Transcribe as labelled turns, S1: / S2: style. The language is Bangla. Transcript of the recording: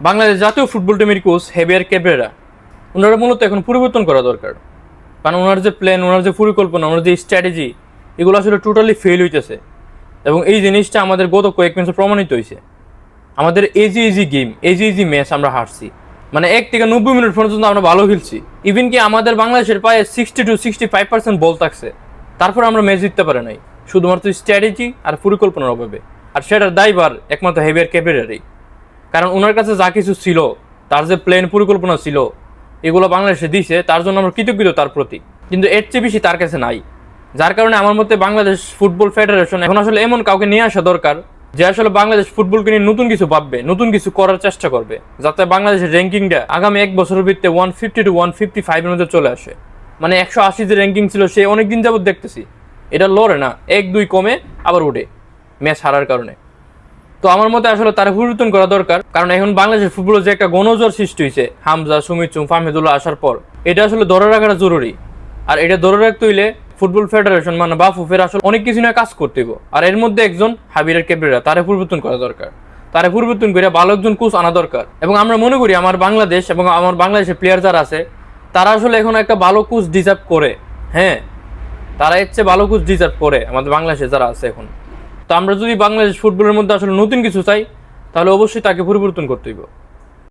S1: বাংলাদেশ জাতীয় ফুটবল টিমের কোচ হেভিয়ার ক্যাব্রেরা ওনারা মূলত এখন পরিবর্তন করা দরকার। কারণ ওনার যে প্ল্যান, ওনার যে পরিকল্পনা, ওনার যে স্ট্র্যাটেজি, এগুলো আসলে টোটালি ফেল হইতেছে। এবং এই জিনিসটা আমাদের গত কয়েক ম্যাচে প্রমাণিত হয়েছে। আমাদের ইজি গেম, ইজি ম্যাচ আমরা হারছি। মানে 1 থেকে 90 মিনিট পর্যন্ত আমরা ভালো খেলছি। ইভেন কি আমাদের বাংলাদেশের প্রায় 60 to 65% বল থাকছে, তারপর আমরা ম্যাচ জিততে পারি নাই, শুধুমাত্র স্ট্র্যাটেজি আর পরিকল্পনার অভাবে। আর সেটার দায়ভার একমাত্র হেভিয়ার ক্যাব্রেরারই। কারণ ওনার কাছে যা কিছু ছিল, তার যে প্ল্যান পরিকল্পনা ছিল, এগুলো বাংলাদেশে দিছে, তার জন্য আমরা কৃতজ্ঞ তার প্রতি। কিন্তু এর চেয়ে বেশি তার কাছে নাই। যার কারণে আমার মতে বাংলাদেশ ফুটবল ফেডারেশন এখন আসলে এমন কাউকে নিয়ে আসা দরকার, যে আসলে বাংলাদেশ ফুটবলকে নিয়ে নতুন কিছু ভাববে, নতুন কিছু করার চেষ্টা করবে, যাতে বাংলাদেশের র্যাঙ্কিংটা আগামী 1 বছরের ভিত্তিতে 150 to 155 এর মধ্যে চলে আসে। মানে 180 যে র্যাঙ্কিং ছিল, সে অনেকদিন যাবত দেখতেছি এটা লড়ে না, 1-2 কমে আবার উঠে ম্যাচ হারার কারণে। তো আমার মতে আসলে তারা পরিবর্তন করা দরকার। কারণ এখন বাংলাদেশের ফুটবলের যে একটা গণজোয়ার সৃষ্টি হয়েছে হামজা, সুমিত চুম, ফাহমিদুল্লাহ আসার পর, এটা আসলে ধরে রাখাটা জরুরি। আর এটা ধরে রাখতে হইলে ফুটবল ফেডারেশন মানে বাফুফের আসলে অনেক কিছু নিয়ে কাজ করতে হবে। আর এর মধ্যে একজন হেভিয়ার ক্যাব্রেরা, তারা পরিবর্তন করা দরকার। তারা পরিবর্তন করে ভালো একজন কোচ আনা দরকার। এবং আমরা মনে করি আমার বাংলাদেশ এবং আমার বাংলাদেশের প্লেয়ার যারা আছে, তারা আসলে এখন একটা ভালো কোচ ডিজার্ভ করে। হ্যাঁ, তারা এর চেয়ে ভালো কোচ ডিজার্ভ করে আমাদের বাংলাদেশে যারা আছে এখন। তো আমরা যদি বাংলাদেশ ফুটবলের মধ্যে আসলে নতুন কিছু চাই, তাহলে অবশ্যই তাকে পরিবর্তন করতে হইব।